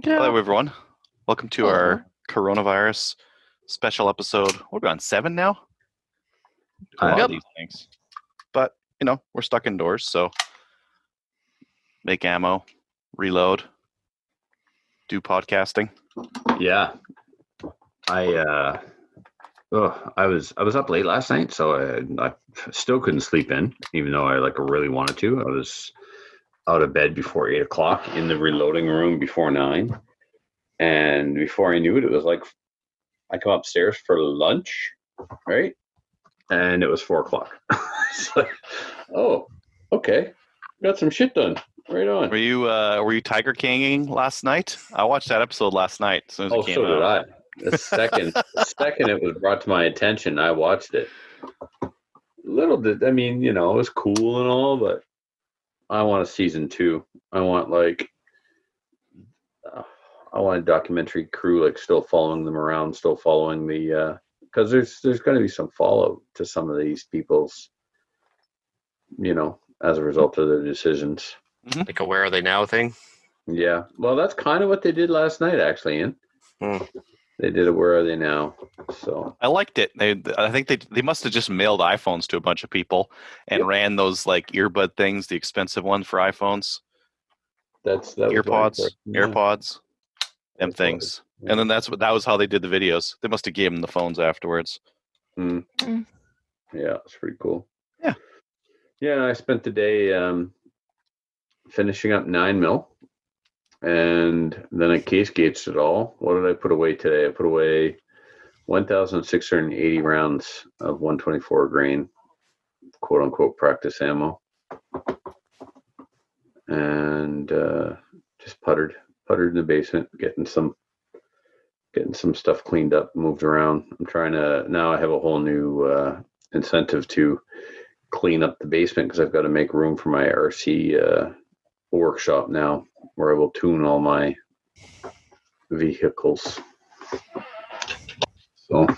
Hello, everyone. Welcome to Hello. our coronavirus special episode. What are we on, 7 now? A lot of these things. But, we're stuck indoors, so make ammo, reload, do podcasting. Yeah. I was up late last night, so I still couldn't sleep in, even though I really wanted to. I was out of bed before 8 o'clock, in the reloading room before 9, and before I knew it, it was like I come upstairs for lunch, right? And it was 4 o'clock. It's like, oh, okay, got some shit done. Right on. Were you Tiger Kinging last night? I watched that episode last night as soon as it came so did out. I. The second it was brought to my attention, I watched it. Little did it was cool and all, but I want a season 2. I want a documentary crew still following them around, still following the because there's going to be some fallout to some of these people's, as a result of their decisions. Like a "Where Are They Now" thing? Yeah. Well, that's kind of what they did last night, actually, Ian. They did a "Where Are They Now?" So I liked it. I think they must have just mailed iPhones to a bunch of people and ran those earbud things, the expensive ones for iPhones. That AirPods, them things. Yeah. And then that was how they did the videos. They must have gave them the phones afterwards. Yeah, it's pretty cool. Yeah. Yeah, I spent the day finishing up 9mm, and then I case gauged it all. What did I put away today? I put away 1,680 rounds of 124 grain, quote unquote, practice ammo, and just puttered in the basement, getting some stuff cleaned up, moved around. Now I have a whole new incentive to clean up the basement, because I've got to make room for my RC workshop now, where I will tune all my vehicles. So, what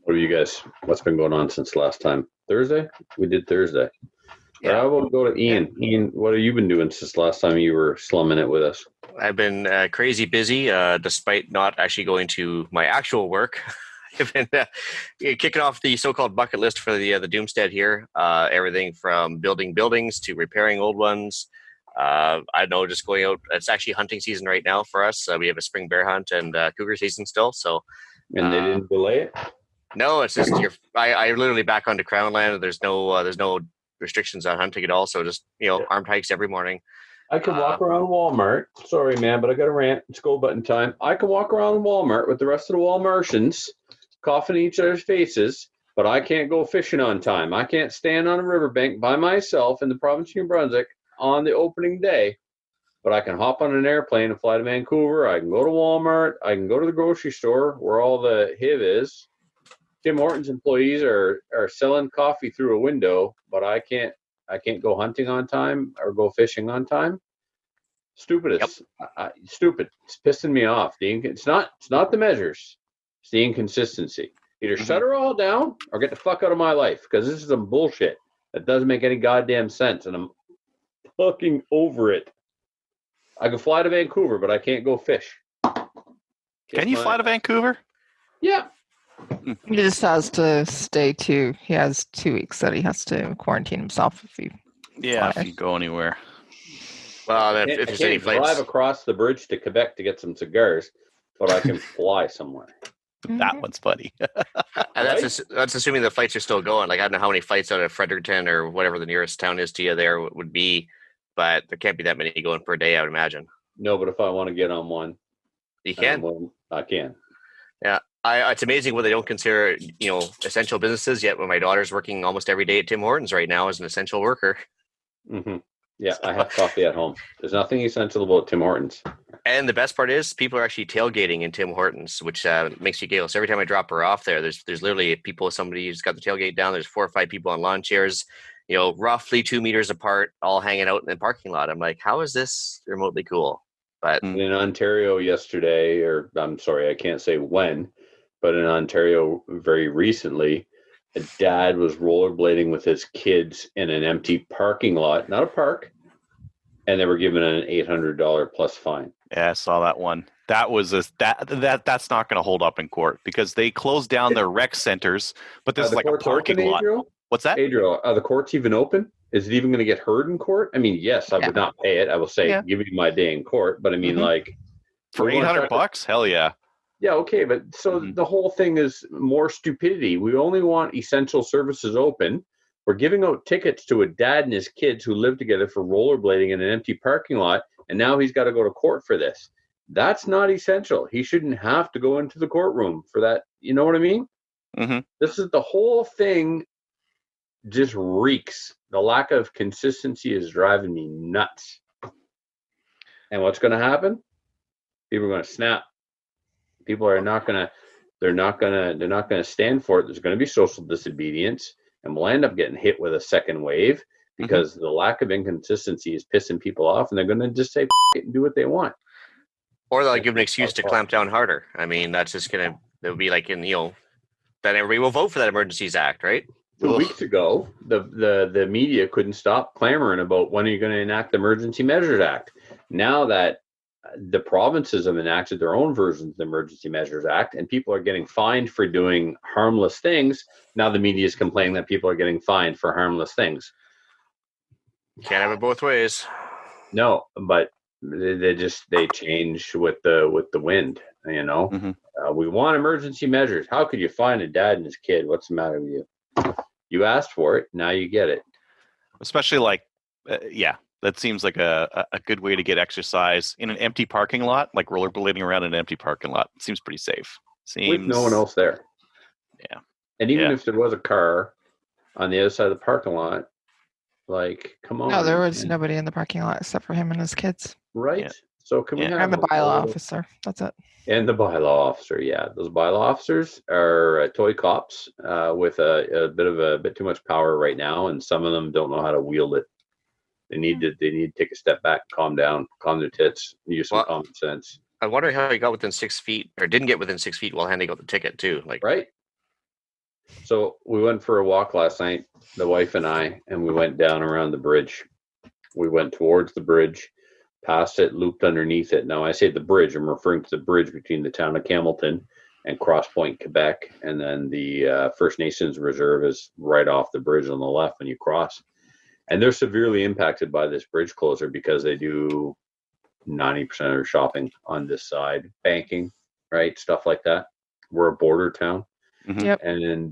have you guys? What's been going on since last time? Thursday? We did Thursday. Yeah. I will go to Ian. Yeah. Ian, what have you been doing since last time you were slumming it with us? I've been crazy busy, despite not actually going to my actual work. I've been kicking off the so-called bucket list for the Doomstead here. Everything from building buildings to repairing old ones. I know, just going out. It's actually hunting season right now for us. We have a spring bear hunt and cougar season still. So, and they didn't delay it? No, it's just I literally back onto Crown land. There's no restrictions on hunting at all. So just armed hikes every morning. I can walk around Walmart. Sorry, man, but I got to rant. It's go button time. I can walk around Walmart with the rest of the Walmartians, coughing in each other's faces, but I can't go fishing on time. I can't stand on a riverbank by myself in the province of New Brunswick on the opening day, but I can hop on an airplane and fly to Vancouver. I can go to Walmart. I can go to the grocery store where all the HIV is. Tim Hortons employees are selling coffee through a window, but I can't go hunting on time or go fishing on time. Stupid. Stupid. It's pissing me off. It's not the measures. It's the inconsistency. Either shut her all down or get the fuck out of my life, because this is some bullshit that doesn't make any goddamn sense, and I'm fucking over it. I can fly to Vancouver, but I can't go fish. Can you fly to Vancouver? Yeah. He just has to stay he has 2 weeks that he has to quarantine himself if you go anywhere. Well, if there's any flights, drive across the bridge to Quebec to get some cigars, but I can fly somewhere. That one's funny. And that's assuming the flights are still going. I don't know how many flights out of Fredericton or whatever the nearest town is to you there would be, but there can't be that many going per day, I would imagine. No, but if I want to get on one, you can. I can. Yeah. It's amazing what they don't consider, essential businesses yet. When my daughter's working almost every day at Tim Hortons right now as an essential worker. Mm-hmm. Yeah, I have coffee at home. There's nothing essential about Tim Hortons. And the best part is people are actually tailgating in Tim Hortons, which makes you giggle. So every time I drop her off there, there's literally somebody who's got the tailgate down. There's 4 or 5 people on lawn chairs, roughly 2 meters apart, all hanging out in the parking lot. I'm like, how is this remotely cool? But in Ontario yesterday, or I'm sorry, I can't say when, but in Ontario very recently, a dad was rollerblading with his kids in an empty parking lot, not a park, and they were given an $800 plus fine. Yeah, I saw that one. That was that's not going to hold up in court because they closed down their rec centers, but this is the like a court's parking open, lot. Adriel? What's that? Adriel, are the courts even open? Is it even going to get heard in court? I mean, yes, I would not pay it. I will say, give me my day in court. But I mean, for $800, hell yeah. Yeah, okay, but so the whole thing is more stupidity. We only want essential services open. We're giving out tickets to a dad and his kids who live together for rollerblading in an empty parking lot, and now he's got to go to court for this. That's not essential. He shouldn't have to go into the courtroom for that. You know what I mean? Mm-hmm. This is the whole thing. Just reeks. The lack of consistency is driving me nuts. And what's going to happen? People are going to snap. People are not going to. They're not going to stand for it. There's going to be social disobedience, and we'll end up getting hit with a second wave because the lack of inconsistency is pissing people off, and they're going to just say F it and do what they want. Or they'll give an excuse to clamp down harder. I mean, that's just going to. It'll be like that everybody will vote for that Emergencies Act, right? 2 weeks ago, the media couldn't stop clamoring about when are you going to enact the Emergency Measures Act. Now that the provinces have enacted their own versions of the Emergency Measures Act, and people are getting fined for doing harmless things, now the media is complaining that people are getting fined for harmless things. Can't have it both ways. No, but they change with the wind. You know, we want emergency measures. How could you find a dad and his kid? What's the matter with you? You asked for it. Now you get it. Especially that seems like a good way to get exercise in an empty parking lot, like rollerblading around an empty parking lot. It seems pretty safe. With no one else there. Yeah. And even if there was a car on the other side of the parking lot, like, come on. No, there was nobody in the parking lot except for him and his kids. Right. Yeah. So can we have and the bylaw officer? That's it. And the bylaw officer, yeah. Those bylaw officers are toy cops with a bit too much power right now, and some of them don't know how to wield it. They need to take a step back, calm down, calm their tits, use some common sense. I wonder how he got within 6 feet, or didn't get within 6 feet while handing out the ticket too. Right. So we went for a walk last night, the wife and I, and we went down around the bridge. We went towards the bridge, past it, looped underneath it. Now I say the bridge, I'm referring to the bridge between the town of Campbellton and Cross Point, Quebec, and then the First Nations Reserve is right off the bridge on the left when you cross. And they're severely impacted by this bridge closure because they do 90% of their shopping on this side, banking, right, stuff like that. We're a border town. Yep. And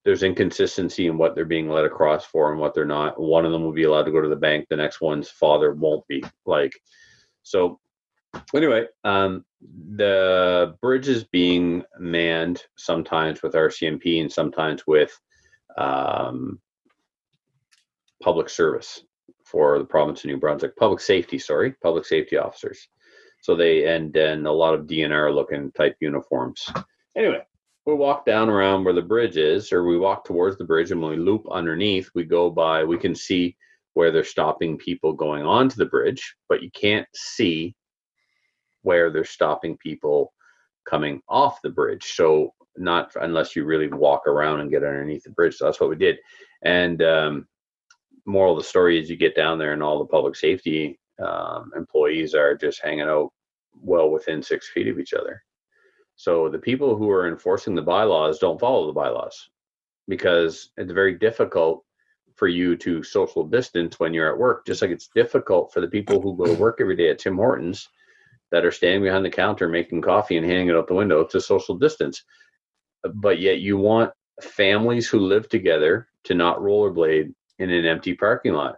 there's inconsistency in what they're being let across for and what they're not. One of them will be allowed to go to the bank. The next one's father won't be. So anyway, the bridge is being manned sometimes with RCMP and sometimes with public service for the province of New Brunswick. Public safety officers. So and a lot of DNR looking type uniforms. Anyway. We walk down around where the bridge is, or we walk towards the bridge, and when we loop underneath, we can see where they're stopping people going onto the bridge, but you can't see where they're stopping people coming off the bridge. So not unless you really walk around and get underneath the bridge. So that's what we did. And moral of the story is you get down there and all the public safety employees are just hanging out well within 6 feet of each other. So the people who are enforcing the bylaws don't follow the bylaws because it's very difficult for you to social distance when you're at work, just like it's difficult for the people who go to work every day at Tim Hortons that are standing behind the counter making coffee and handing it out the window to social distance. But yet you want families who live together to not rollerblade in an empty parking lot.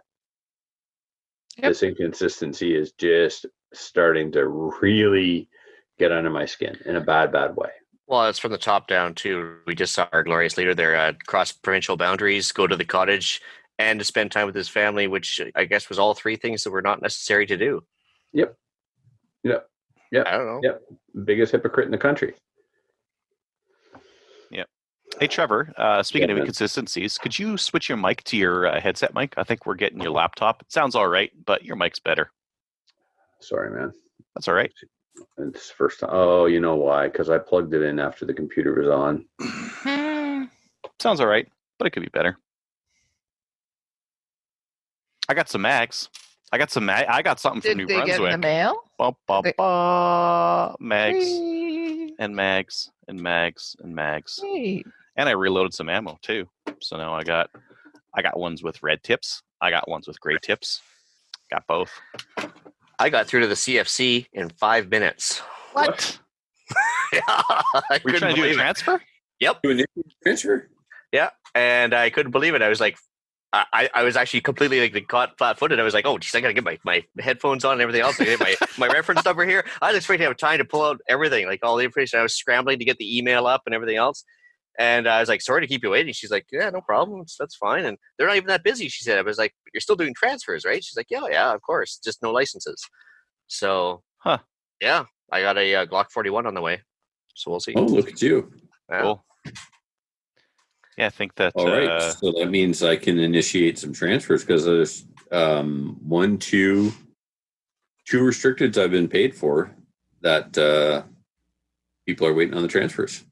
Yep. This inconsistency is just starting to really get under my skin in a bad way. Well, it's from the top down too. We just saw our glorious leader there cross provincial boundaries, go to the cottage, and to spend time with his family, which I guess was all three things that were not necessary to do. Yep. I don't know. Yep. Biggest hypocrite in the country. Yep. Hey, Trevor, speaking of inconsistencies, could you switch your mic to your headset mic? I think we're getting your laptop. It sounds all right, but your mic's better. Sorry, man. That's all right. It's first time. Oh, you know why? Because I plugged it in after the computer was on. Sounds all right, but it could be better. I got some mags. I got something from New Brunswick. Did they get in the mail? Bum, bum, They- bum. Mags Whee! and mags and mags and mags. Sweet. And I reloaded some ammo too. So now I got ones with red tips. I got ones with gray tips. Got both. I got through to the CFC in 5 minutes. What? Yeah, I Were you couldn't trying to do a believe it. transfer? Yep. Do an transfer? Yeah, and I couldn't believe it. I was like, I was actually completely like caught flat-footed. I was like, oh, geez, I gotta get my headphones on and everything else. I get my reference number here. I was afraid to have time to pull out everything, like all the information. I was scrambling to get the email up and everything else. And I was like, sorry to keep you waiting. She's like, yeah, no problem. That's fine. And they're not even that busy, she said. I was like, you're still doing transfers, right? She's like, yeah, of course. Just no licenses. So, yeah, I got a Glock 41 on the way. So we'll see. Oh, look at you. Yeah. Cool. Yeah, I think that. All right. So that means I can initiate some transfers because there's two restricteds I've been paid for that people are waiting on the transfers.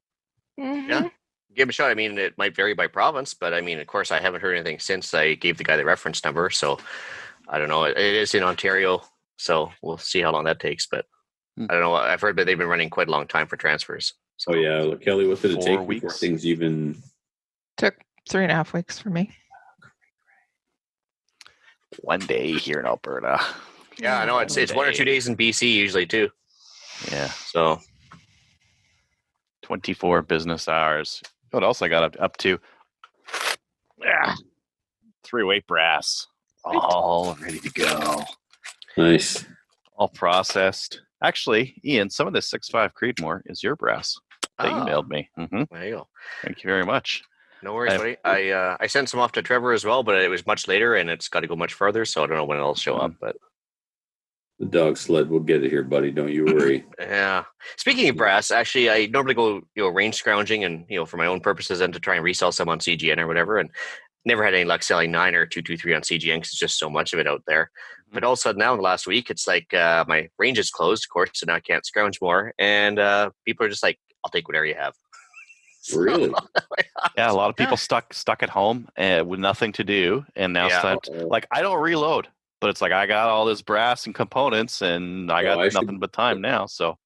Mhm. Yeah. Give it a shot. I mean, it might vary by province, but I mean, of course, I haven't heard anything since I gave the guy the reference number. So I don't know. It is in Ontario, so we'll see how long that takes. But I don't know. I've heard that they've been running quite a long time for transfers. So. Oh yeah, look, Kelly, what did it 4 take before weeks. things even? Took 3.5 weeks for me. one day here in Alberta. Yeah, I know. It's 1 or 2 days in BC usually too. Yeah, So 24 business hours. What else I got up to? Yeah, 3-weight brass, all ready to go, Nice. all processed. Actually, Ian, some of this 6.5 Creedmoor is your brass that you mailed me. There you go. Thank you very much. No worries, buddy. I sent some off to Trevor as well, but it was much later and it's got to go much further, so I don't know when it'll show up. But The dog sled will get it here, buddy. Don't you worry. yeah. Speaking of brass, actually, I normally go range scrounging and for my own purposes and to try and resell some on CGN or whatever, and never had any luck selling 9 or 223 on CGN because there's just so much of it out there. But all of a sudden now in the last week, it's like my range is closed, of course, so now I can't scrounge more, and people are just like, "I'll take whatever you have." Really? Yeah, a lot of people stuck at home with nothing to do, and now start like I don't reload, but it's like I got all this brass and components, and I got nothing but time now. So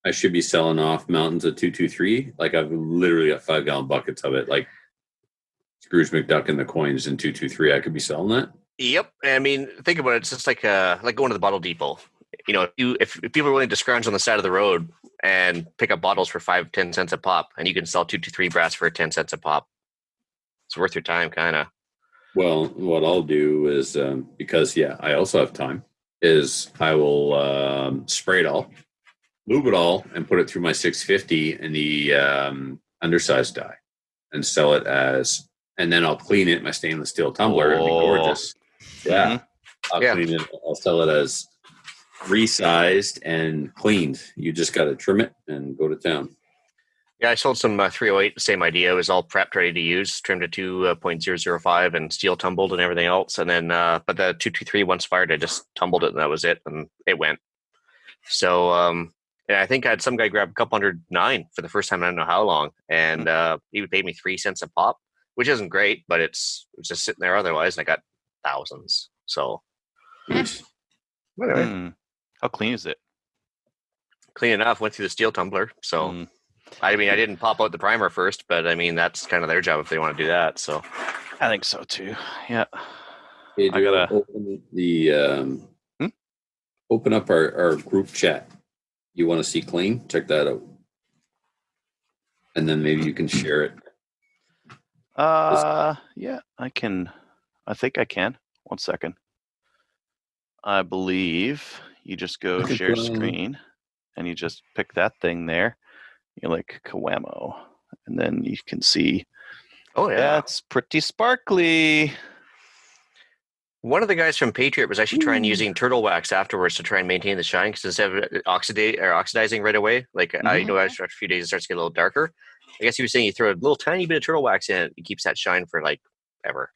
I should be selling off mountains of 223. Like I've literally got 5-gallon buckets of it, like Scrooge McDuck and the coins in 223. I could be selling that. Yep. I mean, think about it. It's just like going to the bottle depot. If people are willing to scrounge on the side of the road and pick up bottles for 5-10 cents a pop, and you can sell 223 brass for 10 cents a pop, it's worth your time, kind of. Well, what I'll do is because I also have time. Is I will spray it all, lube it all, and put it through my 650 in the undersized dye, and sell it as. And then I'll clean it in my stainless steel tumbler. It'll be gorgeous. Yeah, I'll clean it. I'll sell it as resized and cleaned. You just got to trim it and go to town. Yeah, I sold some 308. Same idea. It was all prepped, ready to use. Trimmed it to 0.005 and steel tumbled and everything else. And then, but the 223 once fired, I just tumbled it and that was it, and it went. So, I think I had some guy grab a couple 109 for the first time in I don't know how long, and he would pay me 3 cents a pop, which isn't great, but it's just sitting there otherwise, and I got thousands. So, anyway, how clean is it? Clean enough. Went through the steel tumbler. So, I mean, I didn't pop out the primer first, but I mean, that's kind of their job if they want to do that. So, I think so too. Yeah. Hey, I gotta open the open up our group chat. You want to see clean? Check that out, and then maybe you can share it. Yeah, I can. I think I can. 1 second. I believe you just go share screen, and you just pick that thing there. You like Kawamo, and then you can see. Oh yeah, that's pretty sparkly. One of the guys from Patriot was actually trying using turtle wax afterwards to try and maintain the shine because instead of oxidizing right away, like I know after a few days it starts to get a little darker. I guess he was saying you throw a little tiny bit of turtle wax in it keeps that shine for like ever.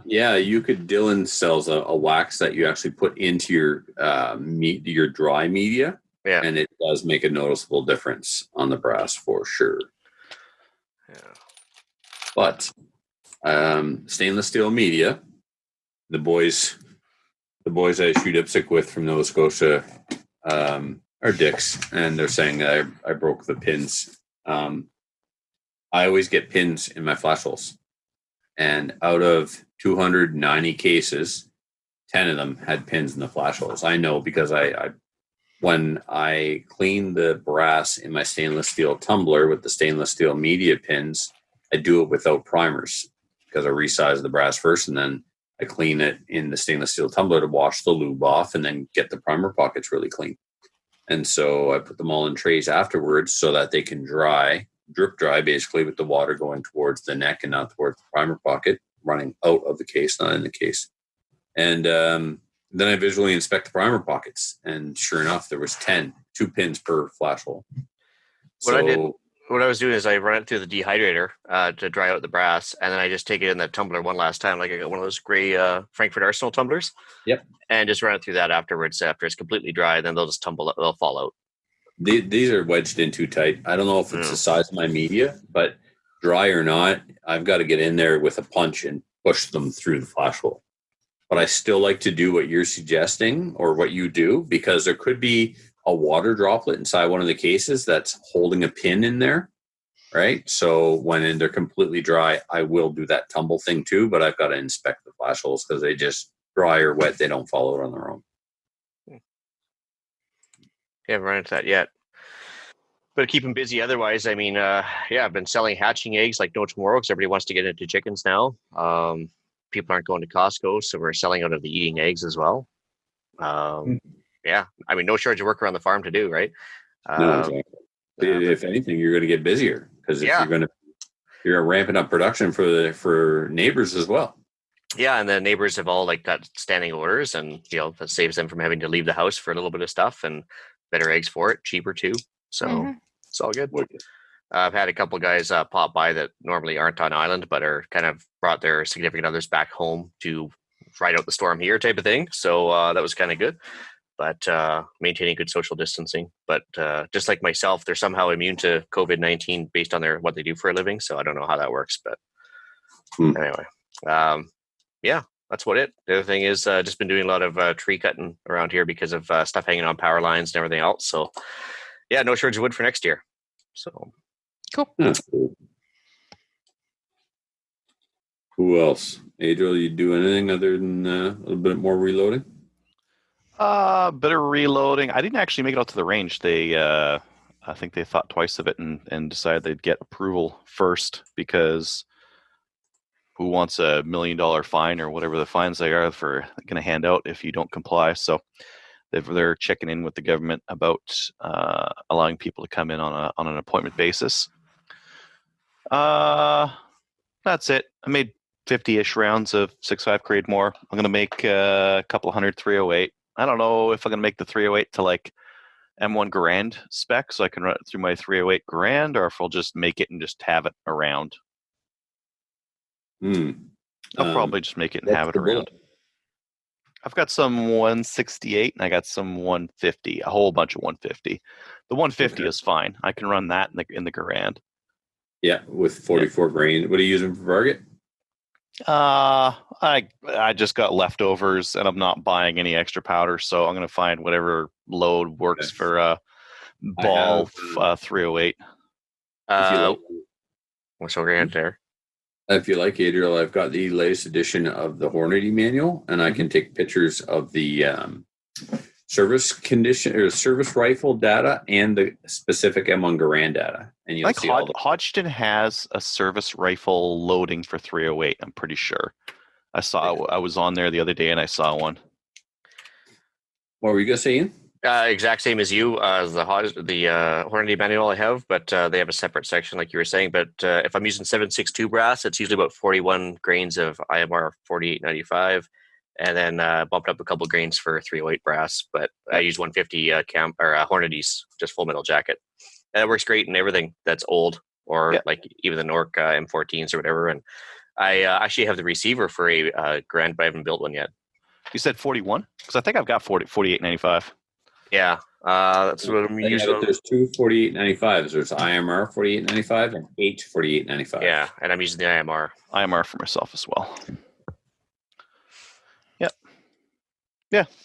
Yeah, you could. Dylan sells a wax that you actually put into your dry media, and it does make a noticeable difference on the brass for sure. Yeah, but stainless steel media, the boys the boys I shoot IPSC with from Nova Scotia are dicks, and they're saying that I broke the pins. I always get pins in my flash holes, and out of 290 cases, 10 of them had pins in the flash holes. I know because I when I clean the brass in my stainless steel tumbler with the stainless steel media pins, I do it without primers because I resize the brass first, and then I clean it in the stainless steel tumbler to wash the lube off and then get the primer pockets really clean. And so I put them all in trays afterwards so that they can dry, drip dry, basically with the water going towards the neck and not towards the primer pocket, running out of the case, not in the case. And then I visually inspect the primer pockets, and sure enough, there was 2 pins per flash hole. What I was doing is I run it through the dehydrator to dry out the brass, and then I just take it in the tumbler one last time. Like I got one of those gray Frankfurt Arsenal tumblers. Yep. And just run it through that afterwards. After it's completely dry, then they'll just tumble. They'll fall out. These are wedged in too tight. I don't know if it's the size of my media, but dry or not, I've got to get in there with a punch and push them through the flash hole. But I still like to do what you're suggesting or what you do, because there could be a water droplet inside one of the cases that's holding a pin in there, right? So when they're completely dry, I will do that tumble thing too, but I've got to inspect the flash holes because they just dry or wet, they don't fall out on their own. Haven't run into that yet. But keep them busy otherwise. I mean, I've been selling hatching eggs like no tomorrow because everybody wants to get into chickens now. People aren't going to Costco, so we're selling out of the eating eggs as well. Yeah, I mean, no shortage of work around the farm to do, right? No, exactly. If anything, you're going to get busier because you're ramping up production for neighbors as well. Yeah, and the neighbors have all like got standing orders, and that saves them from having to leave the house for a little bit of stuff, and better eggs for it, cheaper too. So it's all good. I've had a couple guys pop by that normally aren't on island, but are kind of brought their significant others back home to ride out the storm here type of thing. So that was kind of good. But maintaining good social distancing. But just like myself, they're somehow immune to COVID-19 based on what they do for a living. So I don't know how that works. But anyway, that's what it. The other thing is just been doing a lot of tree cutting around here because of stuff hanging on power lines and everything else. So yeah, no shortage of wood for next year. So cool. Who else? Adriel, you do anything other than a little bit more reloading? Bit of reloading. I didn't actually make it out to the range. They, I think they thought twice of it and decided they'd get approval first, because who wants $1 million fine or whatever the fines they are for going to hand out if you don't comply? So they're checking in with the government about allowing people to come in on an appointment basis. That's it. I made 50-ish rounds of 6.5 Creedmoor. I'm going to make a couple hundred 308. I don't know if I'm going to make the 308 to like M1 Garand spec so I can run it through my 308 Garand, or if I'll just make it and just have it around. I'll probably just make it and have it around. I've got some 168 and I got some 150, a whole bunch of 150. The 150 is fine. I can run that in the Garand. Yeah, with 44 grain. What are you using for target? I just got leftovers and I'm not buying any extra powder, so I'm going to find whatever load works for ball 308. What's over here there? If you like, Adriel, I've got the latest edition of the Hornady manual, and I can take pictures of the service condition or service rifle data and the specific M1 Garand data. And you'll see Hodgdon has a service rifle loading for 308. I'm pretty sure. I was on there the other day and I saw one. What were you gonna say, Ian? Exact same as you, the Hornady manual I have, but they have a separate section like you were saying. But if I'm using 7.62 brass, it's usually about 41 grains of IMR 4895, and then bumped up a couple grains for 308 brass. But I use 150 Hornady's, just full metal jacket. And it works great in everything that's old, or like even the Nork M14s or whatever. And I actually have the receiver for a Garand, but I haven't built one yet. You said 41? Because I think I've got 4895. Yeah, that's what I'm using. There's two 4895s. There's IMR 4895 and H 4895. Yeah, and I'm using the IMR. IMR for myself as well. Yep.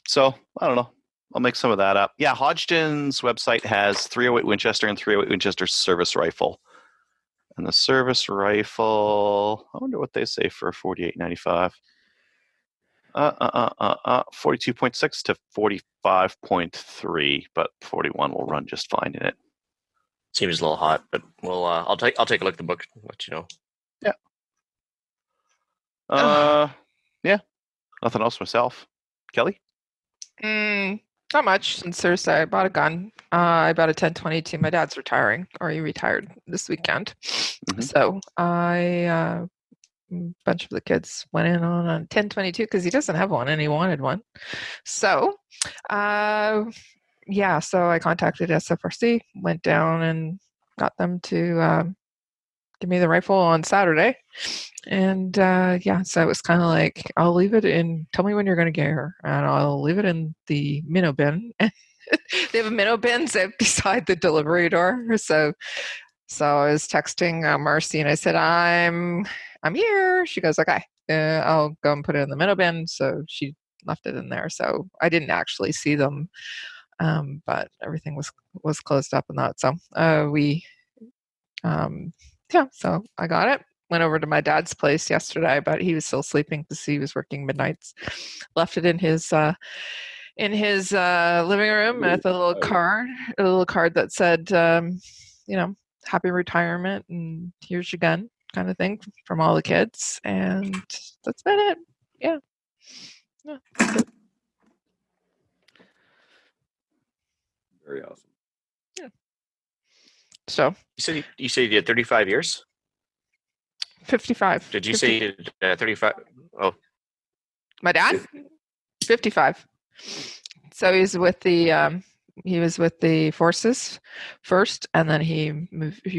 So I don't know. I'll make some of that up. Yeah, Hodgdon's website has 308 Winchester and 308 Winchester service rifle. And the service rifle, I wonder what they say for $48.95. 42.6 to 45.3, but 41 will run just fine in it. Seems a little hot, but we'll. I'll take a look at the book. And let you know. Yeah. Nothing else myself. Kelly? Not much. Since Thursday, I bought a gun. I bought a 1022. My dad's retiring, or he retired this weekend. Mhm. So a bunch of the kids went in on a 1022 because he doesn't have one and he wanted one. So, so I contacted SFRC, went down and got them to give me the rifle on Saturday. And so it was kind of like, I'll leave it in, tell me when you're going to get here, and I'll leave it in the minnow bin. They have a minnow bin beside the delivery door. So I was texting Marcy and I said, I'm here. She goes, okay, I'll go and put it in the minnow bin. So she left it in there. So I didn't actually see them, but everything was closed up and that. So so I got it. Went over to my dad's place yesterday, but he was still sleeping because he was working midnights. Left it in his living room with a little card that said, happy retirement and here's your gun, kind of thing, from all the kids. And that's been it. Yeah, that's it. Very awesome. Yeah. So you said you did 35 years. 55. Did you say you did 35? Oh, my dad? 55. So he was with the forces first, and then he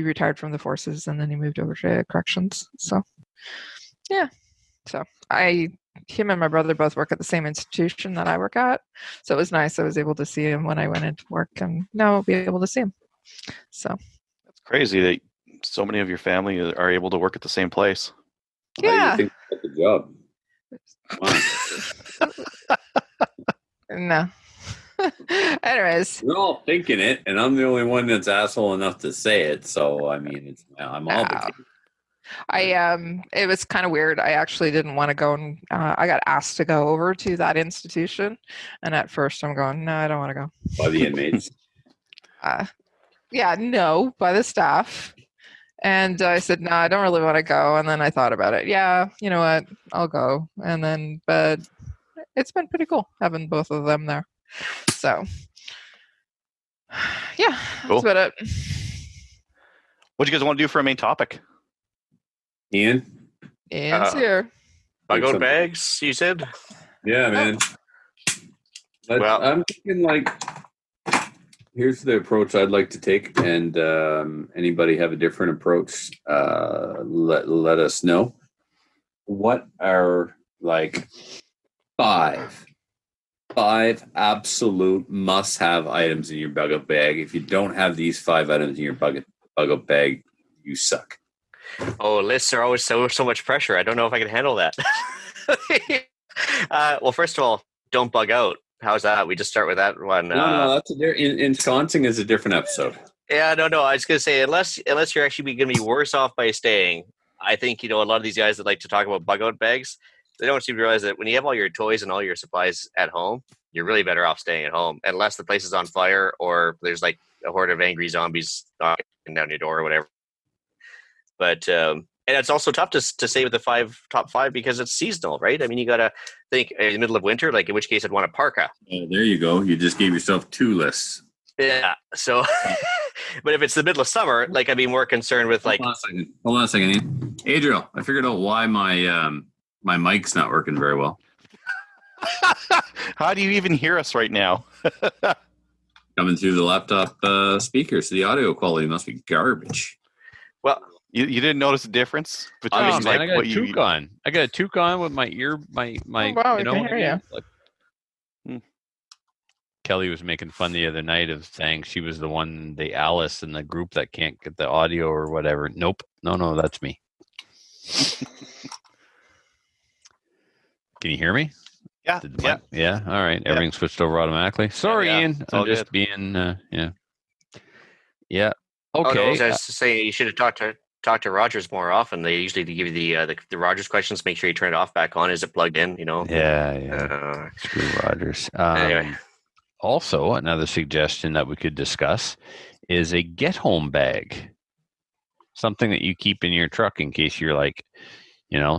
retired from the forces, and then he moved over to corrections. So yeah. So him and my brother both work at the same institution that I work at. So it was nice. I was able to see him when I went into work, and now I'll be able to see him. So that's crazy that so many of your family are able to work at the same place. Yeah. You think that's a job? Wow. No. Anyways, we're all thinking it, and I'm the only one that's asshole enough to say it. So I mean, I'm obligated. It was kind of weird. I actually didn't want to go, and I got asked to go over to that institution, and at first I'm going, no, I don't want to go. By the inmates? No, by the staff. And I said, no, I don't really want to go. And then I thought about it. Yeah, you know what? I'll go. And then, but it's been pretty cool having both of them there. So, yeah, cool. That's about it. What do you guys want to do for a main topic? Ian's here. Bugout Bags, you said? Yeah, man. Well, I'm thinking here's the approach I'd like to take, and anybody have a different approach, let us know. What are five absolute must-have items in your Bugout bag? If you don't have these 5 items in your Bugout bag, you suck. Oh, lists are always so much pressure. I don't know if I can handle that. Well, first of all, don't bug out. How's that? We just start with that one. No, that's ensconcing is a different episode. Yeah, no. I was going to say, unless you're actually going to be worse off by staying, I think, a lot of these guys that like to talk about Bugout bags, they don't seem to realize that when you have all your toys and all your supplies at home, you're really better off staying at home, unless the place is on fire or there's a horde of angry zombies knocking down your door or whatever. But and it's also tough to say with the top five because it's seasonal, right? I mean, you got to think in the middle of winter, in which case I'd want a parka. There you go. You just gave yourself 2 lists. Yeah. So, but if it's the middle of summer, I'd be more concerned with Hold on a second. Adriel, I figured out why my mic's not working very well. How do you even hear us right now? Coming through the laptop speakers, so the audio quality must be garbage. Well, you didn't notice a difference between I got a toucan. I got a toucan with my ear, my. Oh, wow, I can hear you. Kelly was making fun the other night of saying she was the Alice in the group that can't get the audio or whatever. Nope. No, that's me. Can you hear me? Yeah, Did the yeah. mic- yeah. All right. Yeah. Everything switched over automatically. Sorry, yeah, Ian. it's I'm all just good. being. Yeah. Yeah. Oh no, I Okay. was just saying you should have talked to Rogers more often. They usually give you the Rogers questions. Make sure you turn it off back on. Is it plugged in? You know. Yeah. Screw Rogers. Anyway. Also, another suggestion that we could discuss is a get-home bag. Something that you keep in your truck in case you're like,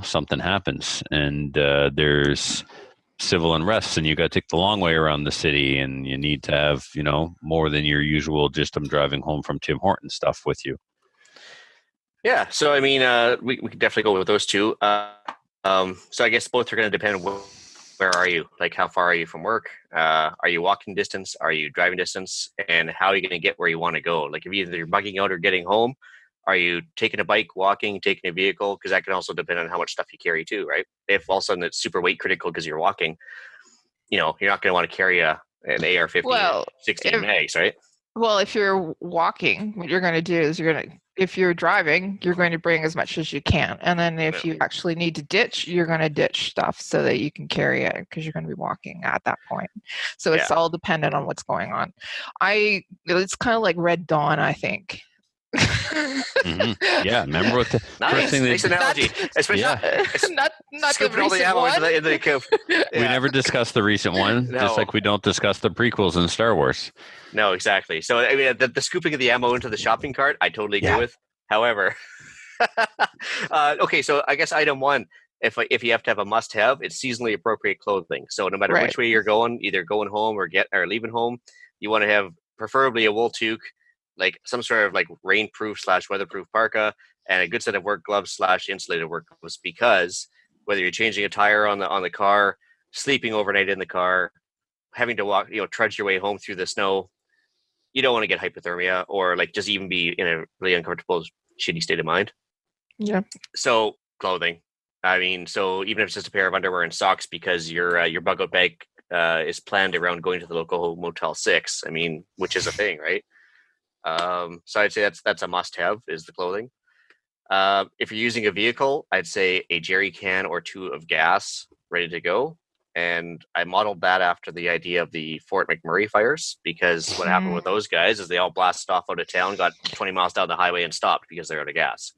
something happens and there's civil unrest and you got to take the long way around the city and you need to have, more than your usual just I'm driving home from Tim Hortons stuff with you. Yeah, so I mean, we could definitely go with those two. So I guess both are going to depend on where are you? Like, how far are you from work? Are you walking distance? Are you driving distance? And how are you going to get where you want to go? Like, if either you're bugging out or getting home, are you taking a bike, walking, taking a vehicle? Because that can also depend on how much stuff you carry too, right? If all of a sudden it's super weight critical because you're walking, you're not going to want to carry an AR-15 16 mags, right? Well, if you're walking, what you're going to do is if you're driving, you're going to bring as much as you can. And then if you actually need to ditch, you're going to ditch stuff so that you can carry it because you're going to be walking at that point. So it's all dependent on what's going on. It's kind of like Red Dawn, I think. Mm-hmm. Yeah, remember what the nice analogy. Especially not scooping all the ammo into the coop. We never discussed the recent one, just like we don't discuss the prequels in Star Wars. No, exactly. So I mean, the scooping of the ammo into the shopping cart, I totally agree with. However, okay, so I guess item one, if you have to have a must-have, it's seasonally appropriate clothing. So no matter which way you're going, either going home or leaving home, you want to have preferably a wool toque, like some sort of like rainproof / weatherproof parka, and a good set of work gloves / insulated work gloves, because whether you're changing a tire on the car, sleeping overnight in the car, having to walk, trudge your way home through the snow, you don't want to get hypothermia or like just even be in a really uncomfortable, shitty state of mind. Yeah. So clothing. I mean, so even if it's just a pair of underwear and socks because your Bugout bag is planned around going to the local Motel 6, I mean, which is a thing, right? So I'd say that's a must-have is the clothing. If you're using a vehicle, I'd say a jerry can or two of gas ready to go. And I modeled that after the idea of the Fort McMurray fires, because what happened with those guys is they all blasted off out of town, got 20 miles down the highway and stopped because they're out of gas.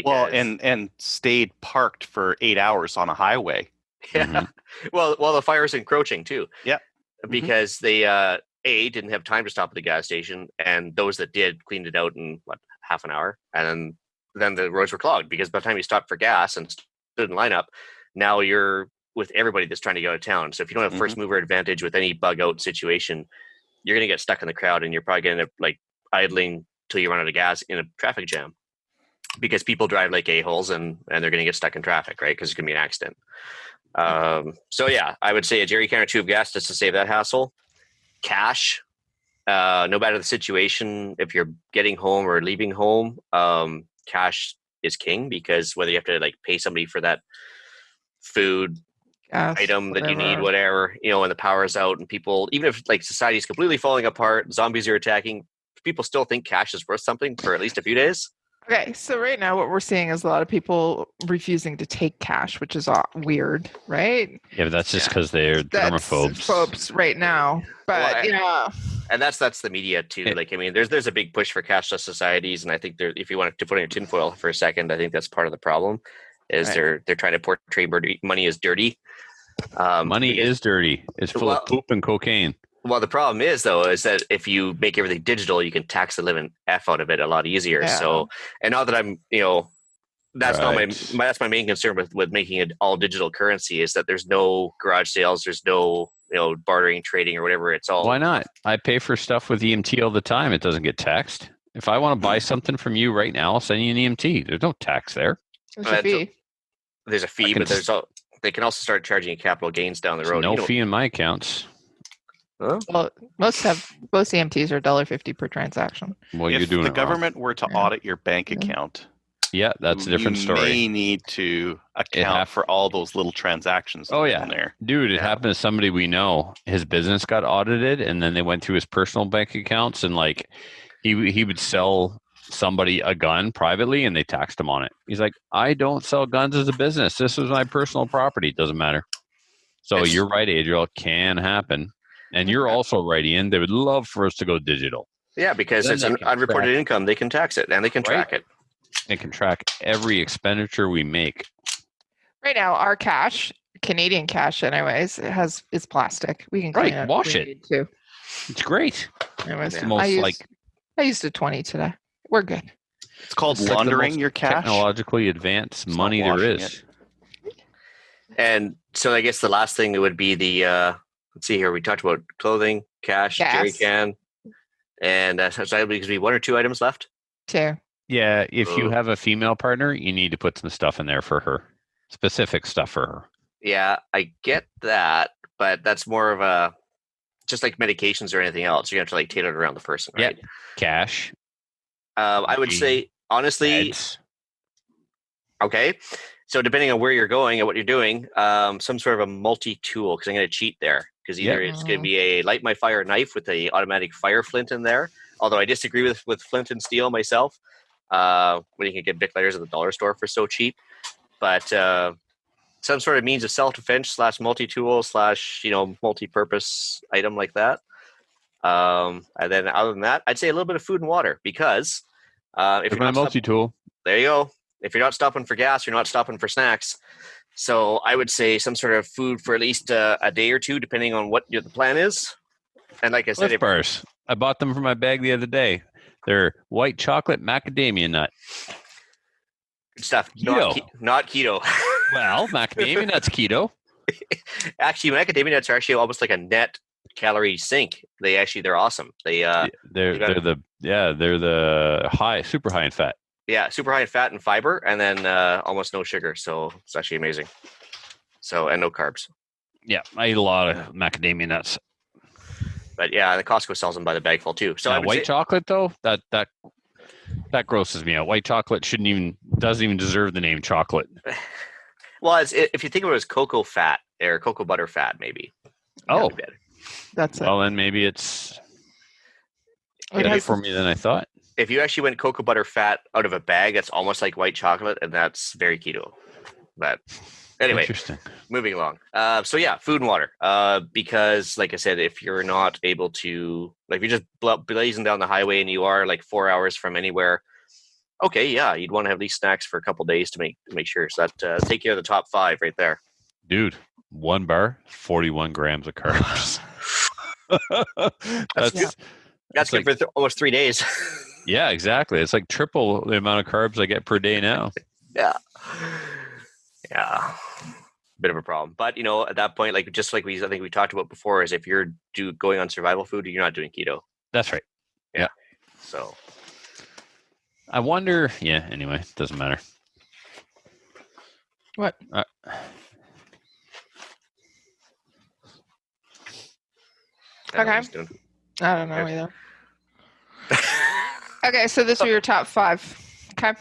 Well, and stayed parked for 8 hours on a highway. Yeah. Mm-hmm. Well, the fire's encroaching too. Yeah. Because they didn't have time to stop at the gas station, and those that did cleaned it out in half an hour, and then the roads were clogged because by the time you stopped for gas and stood in lineup, now you're with everybody that's trying to go to town. So if you don't have first mover advantage with any bug out situation, you're going to get stuck in the crowd, and you're probably going to end up like idling till you run out of gas in a traffic jam, because people drive like a-holes and they're going to get stuck in traffic, right? Because it's going to be an accident. So yeah, I would say a jerry can or two of gas just to save that hassle. Cash, no matter the situation, if you're getting home or leaving home, cash is king, because whether you have to like pay somebody for that food item that you need, whatever, when the power is out and people, even if like society is completely falling apart, zombies are attacking, people still think cash is worth something for at least a few days. Okay, so right now what we're seeing is a lot of people refusing to take cash, which is weird, right? Yeah, but that's just because they're germaphobes right now. But and that's the media too. Like, I mean, there's a big push for cashless societies, and I think if you want to put on your tinfoil for a second, I think that's part of the problem. Is they're trying to portray money as dirty. Money is dirty. It's full of poop and cocaine. Well, the problem is that if you make everything digital, you can tax the living F out of it a lot easier. Yeah. So, and not that I'm, that's that's my main concern with making it all digital currency, is that there's no garage sales, there's no, bartering, trading, or whatever. It's all. Why not? I pay for stuff with EMT all the time. It doesn't get taxed. If I want to buy something from you right now, I'll send you an EMT. There's no tax there. There's a fee. There's a fee, but they can also start charging you capital gains down the road. No fee in my accounts. Huh? Well, most EMTs are $1.50 per transaction. Well, if you're doing the government were to audit your bank account, that's a different story. You may need to account for all those little transactions. Oh yeah, in there. Dude, it happened to somebody we know. His business got audited, and then they went through his personal bank accounts, and like he would sell somebody a gun privately, and they taxed him on it. He's like, I don't sell guns as a business. This was my personal property. It doesn't matter. So you're right, Adriel. It can happen. And you're also right, Ian. They would love for us to go digital. Yeah, because Then it's they an can unreported track- income. They can tax it and they can track it. They can track every expenditure we make. Right now, our cash, Canadian cash, anyways, it's plastic. We can clean it. Wash if we it. need to. It's great. Anyways, It's the most I used a 20 today. We're good. It's called it's like the laundering most your cash. technologically advanced It's money not there washing is. And so I guess the last thing would be the let's see here. We talked about clothing, cash, jerry Gas. can, and so I believe there's be 1 or 2 items left. 2. Yeah, if you Oh. have a female partner, you need to put some stuff in there for her. Specific stuff for her. Yeah, I get that, but that's more of a just like medications or anything else. You have to like tailor it around the person, right? Cash. I would say honestly, Ads. okay. So depending on where you're going and what you're doing, some sort of a multi-tool, because I'm going to cheat there. Because either it's going to be a light my fire knife with a automatic fire flint in there. Although I disagree with flint and steel myself, when you can get Bic lighters at the dollar store for so cheap. But some sort of means of self-defense / multi-tool / multi-purpose item like that. And then other than that, I'd say a little bit of food and water, because if you're my not multi-tool. there you go. If you're not stopping for gas, you're not stopping for snacks. So I would say some sort of food for at least a day or two, depending on what the plan is. And like I said, Cliff bars. I bought them for my bag the other day. They're white chocolate macadamia nut. good stuff. Keto. Not keto. Well, macadamia nuts keto. Actually, macadamia nuts are actually almost like a net calorie sink. They're awesome. They're the super high in fat. Yeah, super high in fat and fiber, and then almost no sugar. So it's actually amazing. So and no carbs. Yeah, I eat a lot of macadamia nuts. But yeah, the Costco sells them by the bagful too. So Now, white chocolate though, that grosses me out. White chocolate doesn't even deserve the name chocolate. Well, if you think of it as cocoa fat or cocoa butter fat, maybe. Oh, That'd be better. That's it. well then maybe it's It better has for me than I thought. If you actually went cocoa butter fat out of a bag, that's almost like white chocolate, and that's very keto. But anyway, Interesting. moving along. So yeah, food and water. Because like I said, if you're not able to, like, if you're just blazing down the highway and you are like 4 hours from anywhere, okay, yeah, you'd want to have these snacks for a couple days to make sure. So that take care of the top 5 right there. Dude, 1 bar, 41 grams of carbs. That's good like, for almost 3 days. Yeah, exactly. It's like triple the amount of carbs I get per day now. Yeah. Bit of a problem. But at that point, like just like I think we talked about before, is if you're going on survival food, you're not doing keto. That's right. Yeah. So I wonder. Yeah. Anyway, doesn't matter. What? I don't know what he's doing. I don't know either. Okay, so this are your top 5. Okay.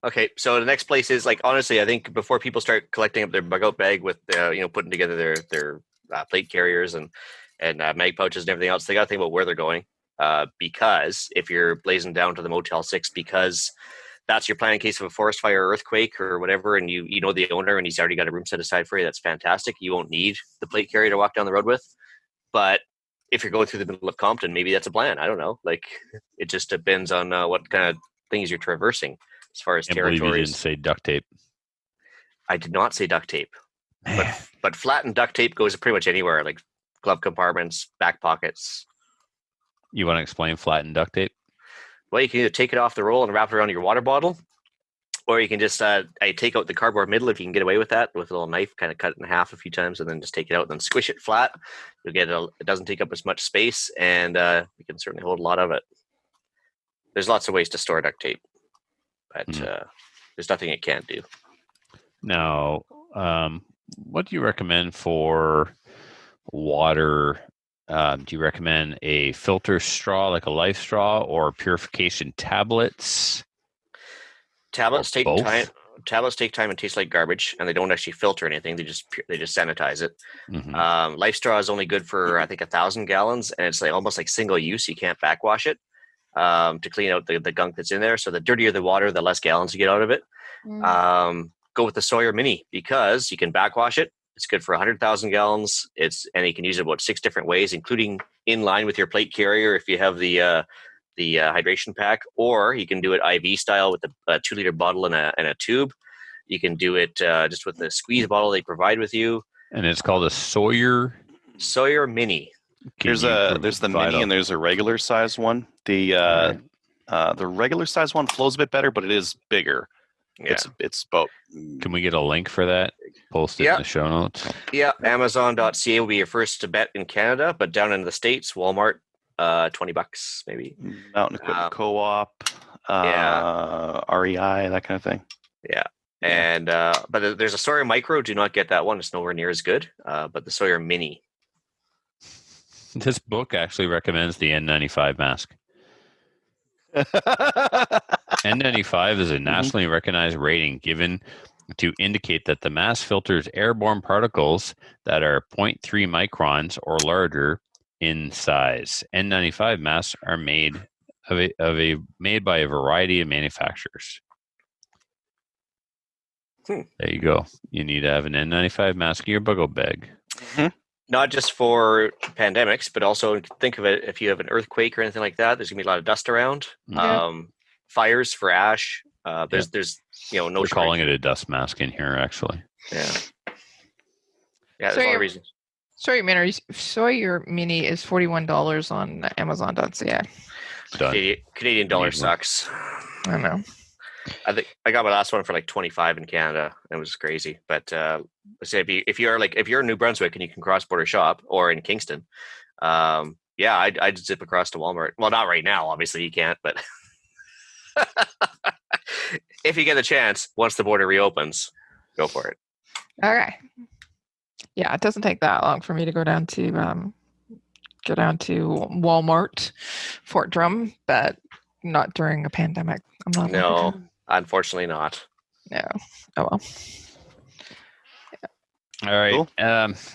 Okay, so the next place is, like, honestly, I think before people start collecting up their Bugout bag with putting together their plate carriers and mag pouches and everything else, they got to think about where they're going. Because if you're blazing down to the Motel 6 because that's your plan in case of a forest fire or earthquake or whatever, and you know the owner and he's already got a room set aside for you, that's fantastic. You won't need the plate carrier to walk down the road with. But if you're going through the middle of Compton, maybe that's a plan. I don't know. Like, it just depends on what kind of things you're traversing as far as I believe you territories. didn't say duct tape. I did not say duct tape, but flattened duct tape goes pretty much anywhere, like glove compartments, back pockets. You want to explain flattened duct tape? Well, you can either take it off the roll and wrap it around your water bottle, or you can just take out the cardboard middle if you can get away with that, with a little knife, kind of cut it in half a few times, and then just take it out and then squish it flat. You'll get it doesn't take up as much space, and you can certainly hold a lot of it. There's lots of ways to store duct tape, but there's nothing it can't do. Now, what do you recommend for water? Do you recommend a filter straw, like a Life straw, or purification tablets? Tablets take both? time. Tablets take time and taste like garbage, and they don't actually filter anything. They just sanitize it. Mm-hmm. Life straw is only good for, I think, 1,000 gallons, and it's like almost like single use. You can't backwash it to clean out the gunk that's in there. So the dirtier the water, the less gallons you get out of it. Go with the Sawyer Mini because you can backwash it, It's good for 100,000 gallons. And you can use it about 6 different ways, including in line with your plate carrier if you have the hydration pack, or you can do it IV style with a 2-liter bottle and a tube. You can do it just with the squeeze bottle they provide with you. And it's called a Sawyer Mini. There's the mini and there's a regular size one. The regular size one flows a bit better, but it is bigger. Yeah. It's about. Can we get a link for that? Post it in the show notes. Yeah, Amazon.ca will be your first bet in Canada, but down in the States, Walmart, $20 maybe. Mountain Equipment Co-op, REI, that kind of thing. Yeah. And but there's a Sawyer Micro. Do not get that one. It's nowhere near as good. But the Sawyer Mini. This book actually recommends the N95 mask. N95 is a nationally recognized rating given to indicate that the mask filters airborne particles that are 0.3 microns or larger in size. N95 masks are made by a variety of manufacturers. There you go. You need to have an N95 mask in your Bugout bag. Mm-hmm. Not just for pandemics, but also think of it if you have an earthquake or anything like that. There's gonna be a lot of dust around. Yeah. Fires for ash. There's no. We're calling it a dust mask in here, actually. Yeah. Yeah. There's a lot of reasons. Sawyer Mini is $41 on Amazon.ca. Canadian dollar sucks. I know. I think I got my last one for like 25 in Canada. It was crazy. But say if you're in New Brunswick and you can cross border shop, or in Kingston, I'd zip across to Walmart. Well, not right now, obviously you can't, but if you get the chance, once the border reopens, go for it. Okay. Yeah, it doesn't take that long for me to go down to Walmart, Fort Drum, but not during a pandemic. I'm not. No, unfortunately not. No. Oh well. Yeah. All right. Cool.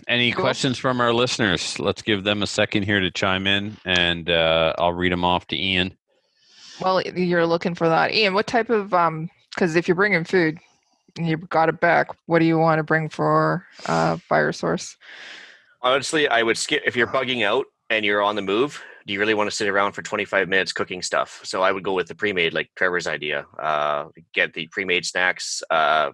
Any questions from our listeners? Let's give them a second here to chime in, and I'll read them off to Ian. Well, you're looking for that, Ian. What type of because if you're bringing food and you've got it back, what do you want to bring for fire source? Honestly, I would skip if you're bugging out and you're on the move. Do you really want to sit around for 25 minutes cooking stuff? So I would go with the pre-made, like Trevor's idea. Get the pre-made snacks,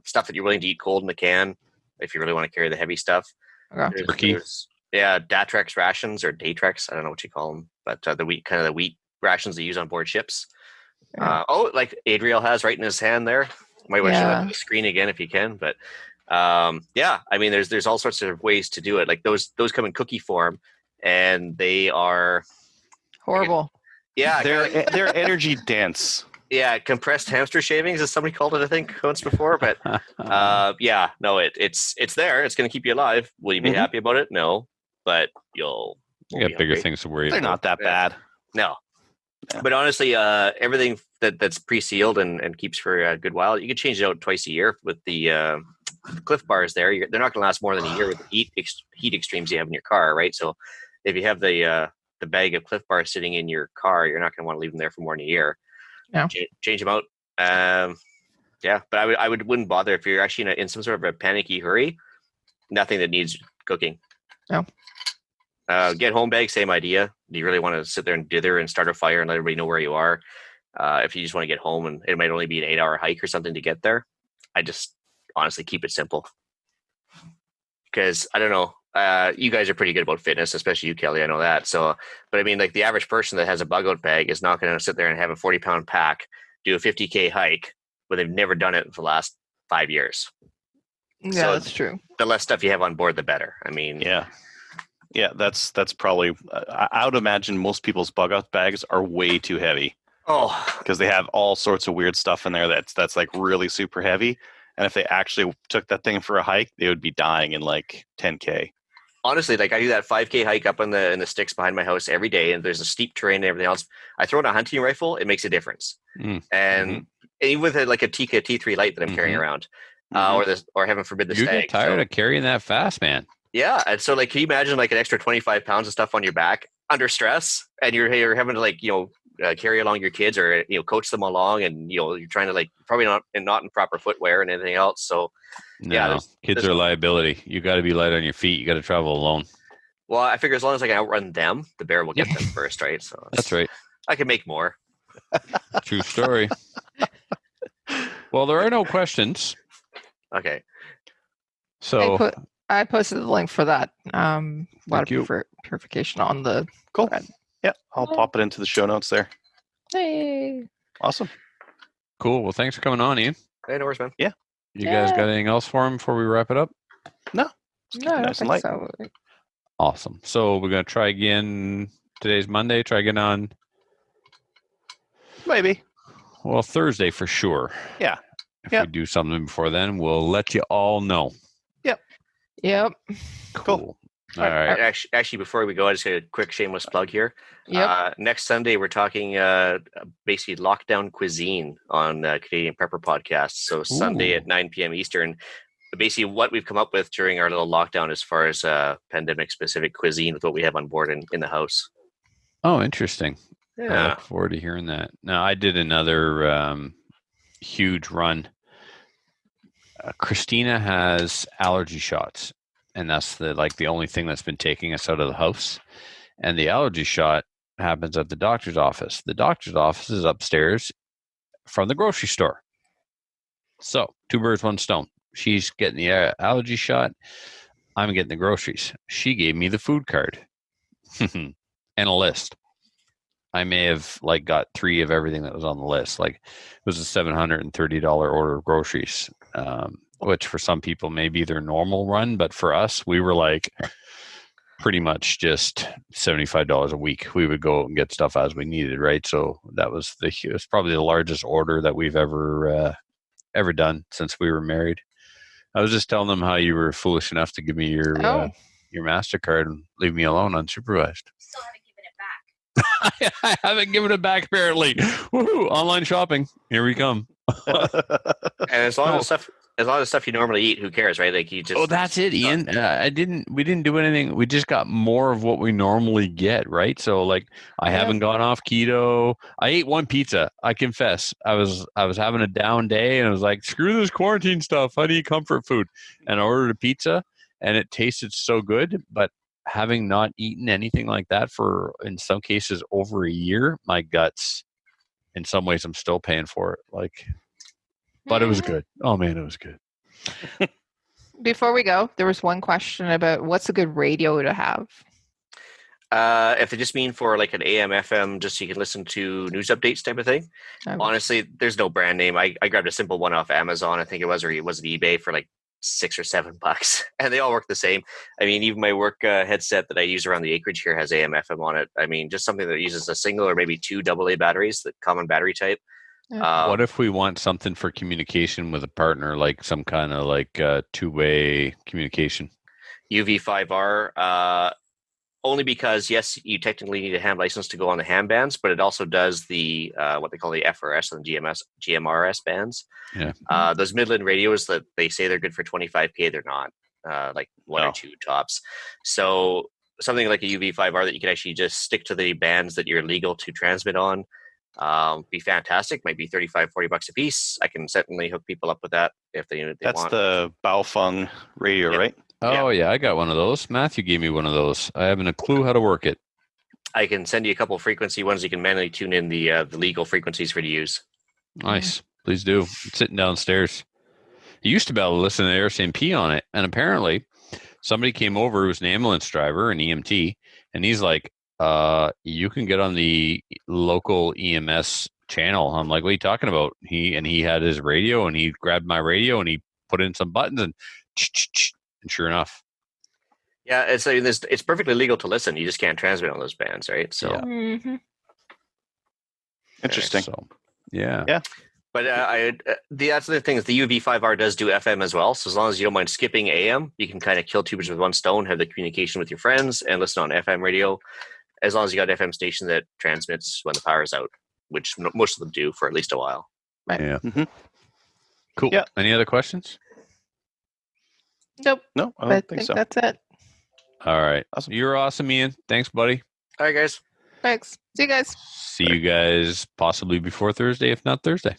stuff that you're willing to eat cold in the can, if you really want to carry the heavy stuff. Okay. There's Datrex rations or Datrex. I don't know what you call them, but the wheat rations they use on board ships. Yeah. Like Adriel has right in his hand there. Might want to show that on the screen again if you can. But I mean, there's all sorts of ways to do it. Like those come in cookie form, and they are horrible. They're energy dense. Yeah, compressed hamster shavings, as somebody called it, I think, once before. But it's there. It's going to keep you alive. Will you be happy about it? No, but you'll got bigger things to worry about. They're not that bad. No. Yeah. But honestly, everything that's pre-sealed and keeps for a good while, you can change it out twice a year with the Cliff bars there. They're not going to last more than a year with the heat extremes you have in your car, right? So if you have the bag of Cliff bars sitting in your car, you're not going to want to leave them there for more than a year. No. Change them out. But I wouldn't bother if you're actually in some sort of a panicky hurry. Nothing that needs cooking. No. Get home bag, same idea. Do you really want to sit there and dither and start a fire and let everybody know where you are? If you just want to get home and it might only be an 8-hour hike or something to get there, I just honestly keep it simple. Because I don't know, you guys are pretty good about fitness, especially you, Kelly. I know that. So, but I mean, like the average person that has a Bugout bag is not going to sit there and have a 40-pound pack, do a 50K hike when they've never done it for the last 5 years. Yeah, so that's true. The less stuff you have on board, the better. I mean, yeah, that's probably. I would imagine most people's Bugout bags are way too heavy. Oh, because they have all sorts of weird stuff in there that's like really super heavy. And if they actually took that thing for a hike, they would be dying in like 10K. Honestly, like I do that 5K hike up in the sticks behind my house every day, and there's a steep terrain and everything else. I throw in a hunting rifle; it makes a difference. And even with a Tika T3 light that I'm carrying around, or heaven forbid the you stag. Get tired of carrying that fast, man. Yeah, and so like, can you imagine like an extra 25 pounds of stuff on your back under stress, and you're having to carry along your kids or coach them along, and you're trying to probably not in proper footwear and anything else. So No, kids are a liability. You got to be light on your feet. You got to travel alone. well, I figure as long as I can outrun them, the bear will get them first, right? So That's right. I can make more. True story. Well, there are no questions. Okay. So I posted the link for that water you. purification on the Cool. thread. Yeah, I'll pop it into the show notes there. Hey. Awesome. Cool. Well, thanks for coming on, Ian. Hey, no worries, man. You guys got anything else for him before we wrap it up? No. Just keep it I don't nice and think light. so. Awesome. So we're going to try again. Today's Monday. Try again on, Maybe. well, Thursday for sure. Yeah. If Yep. we do something before then, we'll let you all know. Yep. Cool. All right. Actually, before we go, I just got a quick shameless plug here. Yep. Next Sunday, we're talking basically lockdown cuisine on Canadian Prepper Podcast. So Sunday Ooh. at 9 p.m. Eastern. Basically, what we've come up with during our little lockdown as far as pandemic-specific cuisine with what we have on board in the house. Oh, interesting. I Yeah. look forward to hearing that. Now, I did another huge run. Christina has allergy shots, and that's the only thing that's been taking us out of the house. And the allergy shot happens at the doctor's office. The doctor's office is upstairs from the grocery store. So 2 birds, 1 stone. She's getting the allergy shot. I'm getting the groceries. She gave me the food card and a list. I may have got 3 of everything that was on the list. It was a $730 order of groceries, which for some people may be their normal run, but for us, we were pretty much just $75 a week. We would go and get stuff as we needed, right? So that was it's probably the largest order that we've ever done since we were married. I was just telling them how you were foolish enough to give me your MasterCard and leave me alone unsupervised. Still haven't given it back. I haven't given it back, apparently. Woohoo! Online shopping. Here we come. And as long as stuff you normally eat, who cares, right? You just. Oh, that's it, Ian. We didn't do anything. We just got more of what we normally get, right? So I haven't gone off keto. I ate 1 pizza. I confess. I was having a down day, and I was like, screw this quarantine stuff. I need comfort food. And I ordered a pizza, and it tasted so good. But having not eaten anything like that for, in some cases, over a year, my guts, in some ways, I'm still paying for it. But it was good. Oh, man, it was good. Before we go, there was one question about what's a good radio to have. If they just mean for an AM, FM, just so you can listen to news updates type of thing. Honestly, there's no brand name. I grabbed a simple one off Amazon, I think it was, or it was at eBay for $6 or $7, and they all work the same. I mean, even my work headset that I use around the acreage here has AM, FM on it. I mean, just something that uses a single or maybe 2 AA batteries, the common battery type. What if we want something for communication with a partner, some kind of two-way communication? UV5R, only because, yes, you technically need a ham license to go on the ham bands, but it also does the what they call the FRS and GMRS bands. Yeah. Those Midland radios that they say they're good for 25K, they're not. 1 or 2 tops. So something like a UV5R that you can actually just stick to the bands that you're legal to transmit on. Be fantastic. Might be $35-$40 a piece. I can certainly hook people up with that if they want. That's the Baofeng radio, right? Oh yeah, I got one of those. Matthew gave me one of those. I haven't a clue how to work it. I can send you a couple of frequency ones. You can manually tune in the legal frequencies for you to use. Nice. Please do. It's sitting downstairs. You used to be able to listen to RSMP on it, and apparently somebody came over who was an ambulance driver, an EMT, and he's like, you can get on the local EMS channel. I'm like, what are you talking about? He had his radio, and he grabbed my radio, and he put in some buttons, and sure enough. Yeah, it's perfectly legal to listen. You just can't transmit on those bands, right? So Interesting. So, yeah. But that's the thing is the UV5R does do FM as well. So as long as you don't mind skipping AM, you can kind of kill 2 birds with 1 stone, have the communication with your friends, and listen on FM radio. As long as you got FM station that transmits when the power is out, which most of them do for at least a while. Right. Yeah. Mm-hmm. Cool. Yeah. Any other questions? Nope. No, I I don't think think so. that's it. All right. Awesome. You're awesome, Ian. Thanks, buddy. All right, guys. Thanks. See you guys. See you guys possibly before Thursday, if not Thursday.